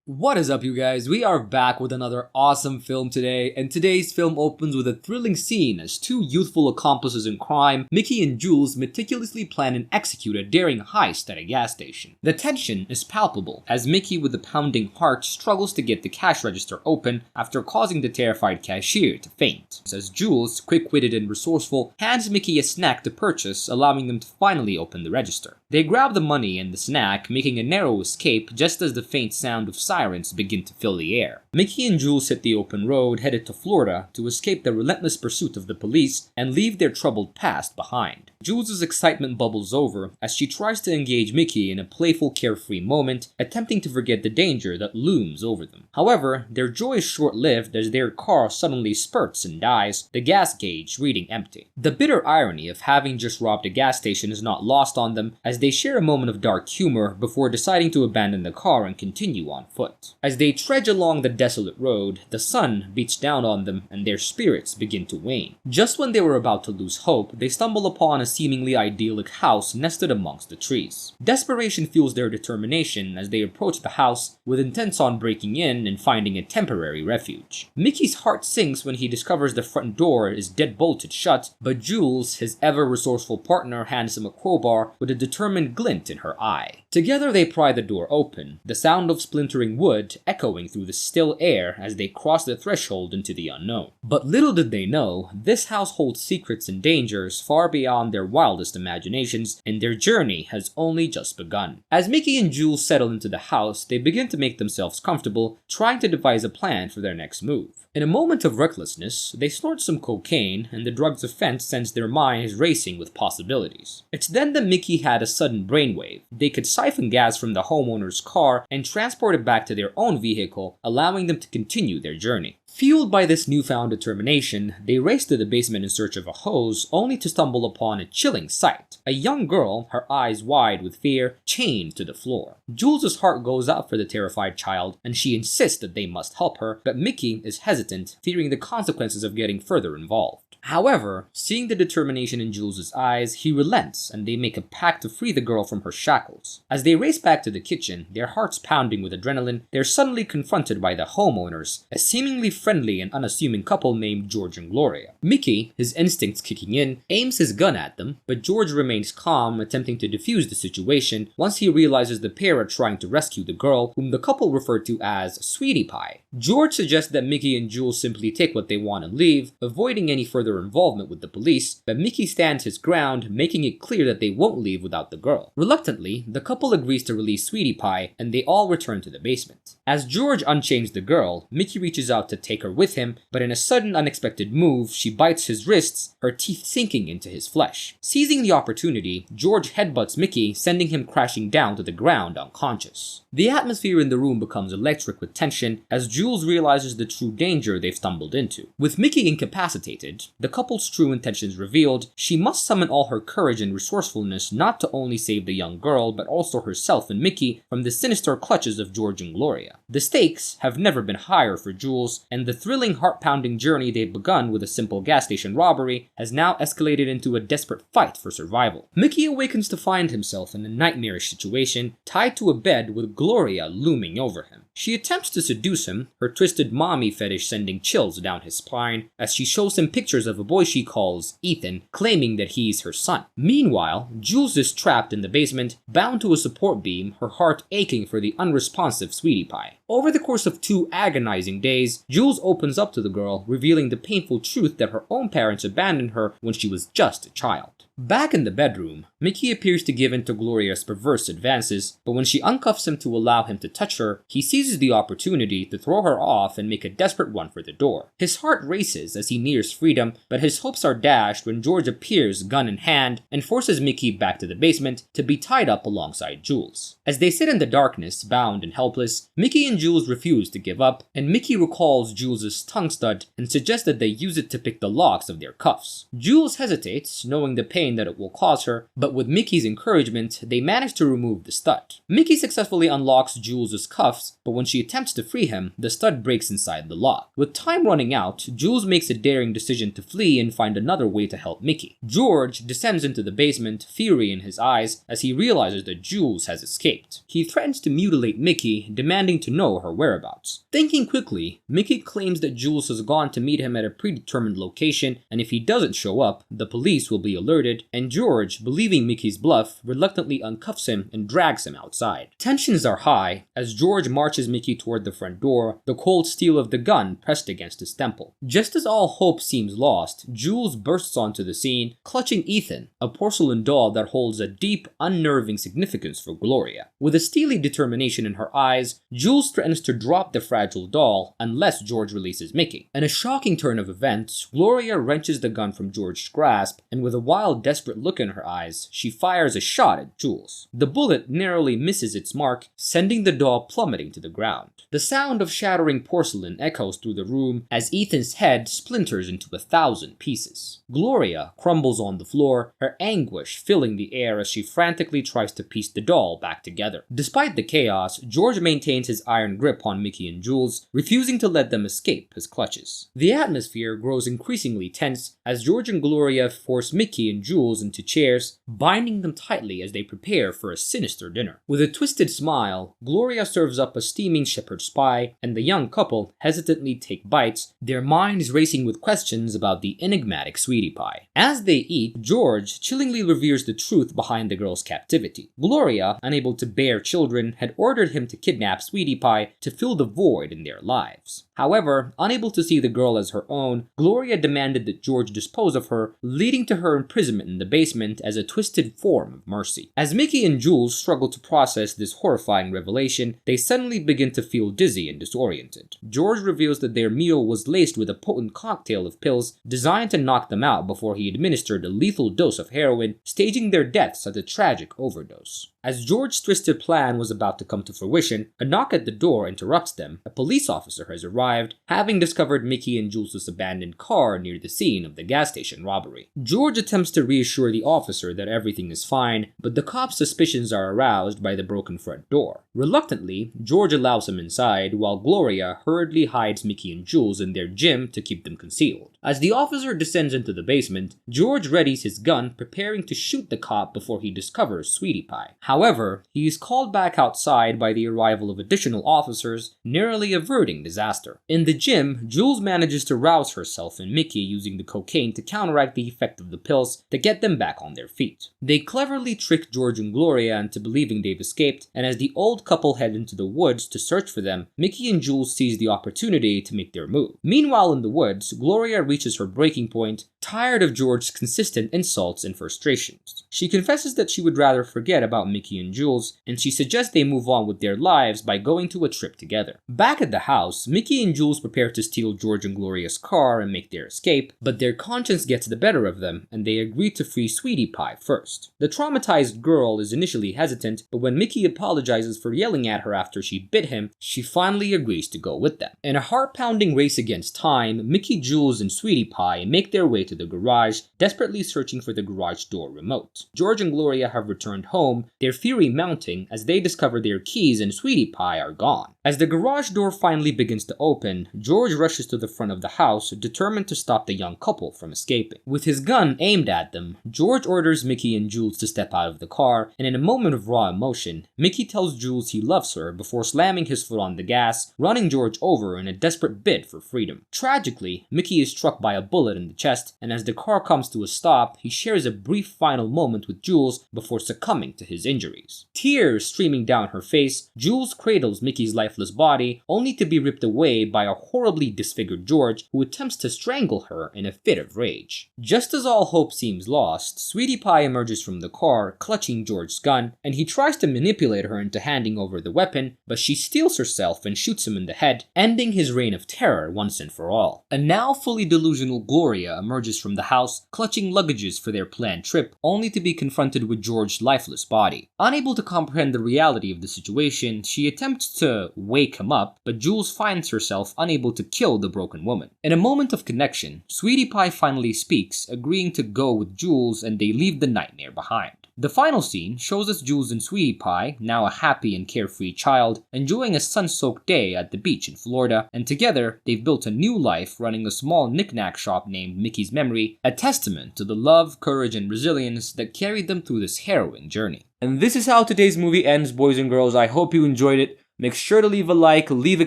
What is up, you guys? We are back with another awesome film today, and today's film opens with a thrilling scene as two youthful accomplices in crime, Mickey and Jules, meticulously plan and execute a daring heist at a gas station. The tension is palpable as Mickey, with a pounding heart, struggles to get the cash register open after causing the terrified cashier to faint. As Jules, quick-witted and resourceful, hands Mickey a snack to purchase, allowing them to finally open the register. They grab the money and the snack, making a narrow escape just as the faint sound of sirens begin to fill the air. Mickey and Jules hit the open road, headed to Florida to escape the relentless pursuit of the police and leave their troubled past behind. Jules' excitement bubbles over as she tries to engage Mickey in a playful, carefree moment, attempting to forget the danger that looms over them. However, their joy is short-lived as their car suddenly spurts and dies, the gas gauge reading empty. The bitter irony of having just robbed a gas station is not lost on them as they share a moment of dark humor before deciding to abandon the car and continue on foot. As they trudge along the desolate road, the sun beats down on them and their spirits begin to wane. Just when they were about to lose hope, they stumble upon a seemingly idyllic house nested amongst the trees. Desperation fuels their determination as they approach the house with intents on breaking in and finding a temporary refuge. Mickey's heart sinks when he discovers the front door is dead-bolted shut, but Jules, his ever-resourceful partner, hands him a crowbar with a determined glint in her eye. Together they pry the door open, the sound of splintering wood echoing through the still air as they cross the threshold into the unknown. But little did they know, this house holds secrets and dangers far beyond their wildest imaginations, and their journey has only just begun. As Mickey and Jules settle into the house, they begin to make themselves comfortable, trying to devise a plan for their next move. In a moment of recklessness, they snort some cocaine, and the drug's effect sends their minds racing with possibilities. It's then that Mickey had a sudden brainwave. They could siphon gas from the homeowner's car and transport it back to their own vehicle, allowing them to continue their journey. Fueled by this newfound determination, they race to the basement in search of a hose, only to stumble upon a chilling sight. A young girl, her eyes wide with fear, chained to the floor. Jules' heart goes out for the terrified child, and she insists that they must help her, but Mickey is hesitant, fearing the consequences of getting further involved. However, seeing the determination in Jules' eyes, he relents and they make a pact to free the girl from her shackles. As they race back to the kitchen, their hearts pounding with adrenaline, they're suddenly confronted by the homeowners, a seemingly friendly and unassuming couple named George and Gloria. Mickey, his instincts kicking in, aims his gun at them, but George remains calm, attempting to defuse the situation once he realizes the pair are trying to rescue the girl, whom the couple refer to as Sweetie Pie. George suggests that Mickey and Jules simply take what they want and leave, avoiding any further involvement with the police, but Mickey stands his ground, making it clear that they won't leave without the girl. Reluctantly, the couple agrees to release Sweetie Pie, and they all return to the basement. As George unchains the girl, Mickey reaches out to take her with him, but in a sudden unexpected move, she bites his wrists, her teeth sinking into his flesh. Seizing the opportunity, George headbutts Mickey, sending him crashing down to the ground unconscious. The atmosphere in the room becomes electric with tension as Jules realizes the true danger they've stumbled into. With Mickey incapacitated, the couple's true intentions revealed, she must summon all her courage and resourcefulness not to only save the young girl, but also herself and Mickey from the sinister clutches of George and Gloria. The stakes have never been higher for Jules, and the thrilling, heart-pounding journey they've begun with a simple gas station robbery has now escalated into a desperate fight for survival. Mickey awakens to find himself in a nightmarish situation, tied to a bed with Gloria looming over him. She attempts to seduce him, her twisted mommy fetish sending chills down his spine, as she shows him pictures of a boy she calls Ethan, claiming that he's her son. Meanwhile, Jules is trapped in the basement, bound to a support beam, her heart aching for the unresponsive Sweetie Pie. Over the course of 2 agonizing days, Jules opens up to the girl, revealing the painful truth that her own parents abandoned her when she was just a child. Back in the bedroom, Mickey appears to give in to Gloria's perverse advances, but when she uncuffs him to allow him to touch her, he seizes the opportunity to throw her off and make a desperate run for the door. His heart races as he nears freedom, but his hopes are dashed when George appears gun in hand and forces Mickey back to the basement to be tied up alongside Jules. As they sit in the darkness, bound and helpless, Mickey and Jules refuse to give up, and Mickey recalls Jules' tongue stud and suggests that they use it to pick the locks of their cuffs. Jules hesitates, knowing the pain pain that it will cause her, but with Mickey's encouragement, they manage to remove the stud. Mickey successfully unlocks Jules' cuffs, but when she attempts to free him, the stud breaks inside the lock. With time running out, Jules makes a daring decision to flee and find another way to help Mickey. George descends into the basement, fury in his eyes, as he realizes that Jules has escaped. He threatens to mutilate Mickey, demanding to know her whereabouts. Thinking quickly, Mickey claims that Jules has gone to meet him at a predetermined location, and if he doesn't show up, the police will be alerted, and George, believing Mickey's bluff, reluctantly uncuffs him and drags him outside. Tensions are high as George marches Mickey toward the front door, the cold steel of the gun pressed against his temple. Just as all hope seems lost, Jules bursts onto the scene, clutching Ethan, a porcelain doll that holds a deep, unnerving significance for Gloria. With a steely determination in her eyes, Jules threatens to drop the fragile doll unless George releases Mickey. In a shocking turn of events, Gloria wrenches the gun from George's grasp, and with a wild, desperate look in her eyes, she fires a shot at Jules. The bullet narrowly misses its mark, sending the doll plummeting to the ground. The sound of shattering porcelain echoes through the room as Ethan's head splinters into 1,000 pieces. Gloria crumbles on the floor, her anguish filling the air as she frantically tries to piece the doll back together. Despite the chaos, George maintains his iron grip on Mickey and Jules, refusing to let them escape his clutches. The atmosphere grows increasingly tense as George and Gloria force Mickey and Jules into chairs, binding them tightly as they prepare for a sinister dinner. With a twisted smile, Gloria serves up a steaming shepherd's pie, and the young couple hesitantly take bites, their minds racing with questions about the enigmatic sweetie pie. As they eat, George chillingly reveals the truth behind the girl's captivity. Gloria, unable to bear children, had ordered him to kidnap Sweetie Pie to fill the void in their lives. However, unable to see the girl as her own, Gloria demanded that George dispose of her, leading to her imprisonment in the basement as a twisted form of mercy. As Mickey and Jules struggle to process this horrifying revelation, they suddenly begin to feel dizzy and disoriented. George reveals that their meal was laced with a potent cocktail of pills designed to knock them out before he administered a lethal dose of heroin, staging their deaths as a tragic overdose. As George's twisted plan was about to come to fruition, a knock at the door interrupts them. A police officer has arrived, having discovered Mickey and Jules' abandoned car near the scene of the gas station robbery. George attempts to reassure the officer that everything is fine, but the cop's suspicions are aroused by the broken front door. Reluctantly, George allows him inside, while Gloria hurriedly hides Mickey and Jules in their gym to keep them concealed. As the officer descends into the basement, George readies his gun, preparing to shoot the cop before he discovers Sweetie Pie. However, he is called back outside by the arrival of additional officers, narrowly averting disaster. In the gym, Jules manages to rouse herself and Mickey using the cocaine to counteract the effect of the pills to get them back on their feet. They cleverly trick George and Gloria into believing they've escaped, and as the old couple head into the woods to search for them, Mickey and Jules seize the opportunity to make their move. Meanwhile in the woods, Gloria reaches her breaking point, tired of George's consistent insults and frustrations. She confesses that she would rather forget about Mickey and Jules, and she suggests they move on with their lives by going to a trip together. Back at the house, Mickey and Jules prepare to steal George and Gloria's car and make their escape, but their conscience gets the better of them, and they agree to free Sweetie Pie first. The traumatized girl is initially hesitant, but when Mickey apologizes for yelling at her after she bit him, she finally agrees to go with them. In a heart-pounding race against time, Mickey, Jules, and Sweetie Pie make their way to the garage, desperately searching for the garage door remote. George and Gloria have returned home, their fury mounting as they discover their keys and Sweetie Pie are gone. As the garage door finally begins to open, George rushes to the front of the house, determined to stop the young couple from escaping. With his gun aimed at them, George orders Mickey and Jules to step out of the car, and in a moment of raw emotion, Mickey tells Jules he loves her before slamming his foot on the gas, running George over in a desperate bid for freedom. Tragically, Mickey is struck by a bullet in the chest, and as the car comes to a stop, he shares a brief final moment with Jules before succumbing to his injuries. Tears streaming down her face, Jules cradles Mickey's lifeless body, only to be ripped away by a horribly disfigured George who attempts to strangle her in a fit of rage. Just as all hope seems lost, Sweetie Pie emerges from the car, clutching George's gun, and he tries to manipulate her into handing over the weapon, but she steals herself and shoots him in the head, ending his reign of terror once and for all. A now fully delusional Gloria emerges races from the house, clutching luggages for their planned trip, only to be confronted with George's lifeless body. Unable to comprehend the reality of the situation, she attempts to wake him up, but Jules finds herself unable to kill the broken woman. In a moment of connection, Sweetie Pie finally speaks, agreeing to go with Jules, and they leave the nightmare behind. The final scene shows us Jules and Sweetie Pie, now a happy and carefree child, enjoying a sun-soaked day at the beach in Florida, and together they've built a new life running a small knick-knack shop named Mickey's Memory, a testament to the love, courage, and resilience that carried them through this harrowing journey. And this is how today's movie ends, boys and girls. I hope you enjoyed it. Make sure to leave a like, leave a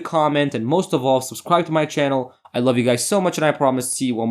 comment, and most of all, subscribe to my channel. I love you guys so much, and I promise to see you one more